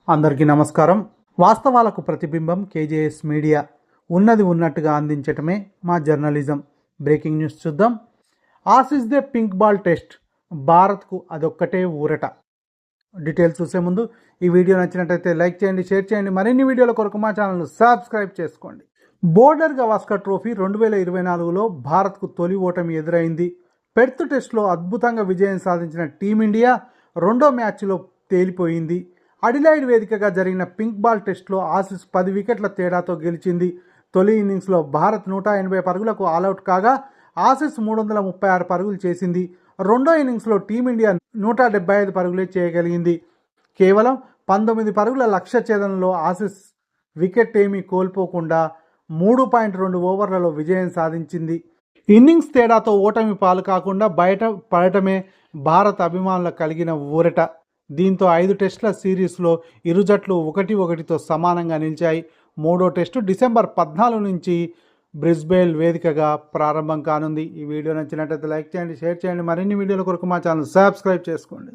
అందరికీ నమస్కారం. వాస్తవాలకు ప్రతిబింబం కేజేఎస్ మీడియా. ఉన్నది ఉన్నట్టుగా అందించటమే మా జర్నలిజం. బ్రేకింగ్ న్యూస్ చూద్దాం. Aussies they pink ball test, భారత్కు అదొక్కటే ఊరట. డీటెయిల్స్ చూసే ముందు ఈ వీడియో నచ్చినట్టయితే లైక్ చేయండి, షేర్ చేయండి. మరిన్ని వీడియోల కొరకు మా ఛానల్ను సబ్స్క్రైబ్ చేసుకోండి. బోర్డర్ గవాస్కర్ ట్రోఫీ 2024లో భారత్కు తొలి ఓటమి ఎదురైంది. పెర్త్ టెస్ట్లో అద్భుతంగా విజయం సాధించిన టీమిండియా రెండో మ్యాచ్లో తేలిపోయింది. అడిలైడ్ వేదికగా జరిగిన పింక్ బాల్ టెస్ట్లో ఆసీస్ 10 వికెట్ల తేడాతో గెలిచింది. తొలి ఇన్నింగ్స్లో భారత్ 180 పరుగులకు ఆలౌట్ కాగా ఆసీస్ 336 పరుగులు చేసింది. రెండో ఇన్నింగ్స్లో టీమిండియా 175 పరుగులే చేయగలిగింది. కేవలం 19 పరుగుల లక్ష్య ఛేదనలో ఆసీస్ వికెట్ ఏమీ కోల్పోకుండా 3.2 ఓవర్లలో విజయం సాధించింది. ఇన్నింగ్స్ తేడాతో ఓటమి పాలు కాకుండా బయట పడటమే భారత అభిమానులకు కలిగిన ఊరట. దీంతో 5 టెస్టుల సిరీస్లో ఇరు జట్లు 1-1తో సమానంగా నిలిచాయి. మూడో టెస్టు డిసెంబర్ 14 నుంచి బ్రిస్బేన్ వేదికగా ప్రారంభం కానుంది. ఈ వీడియో నచ్చినట్లయితే లైక్ చేయండి, షేర్ చేయండి. మరిన్ని వీడియోల కొరకు మా ఛానల్ సబ్స్క్రైబ్ చేసుకోండి.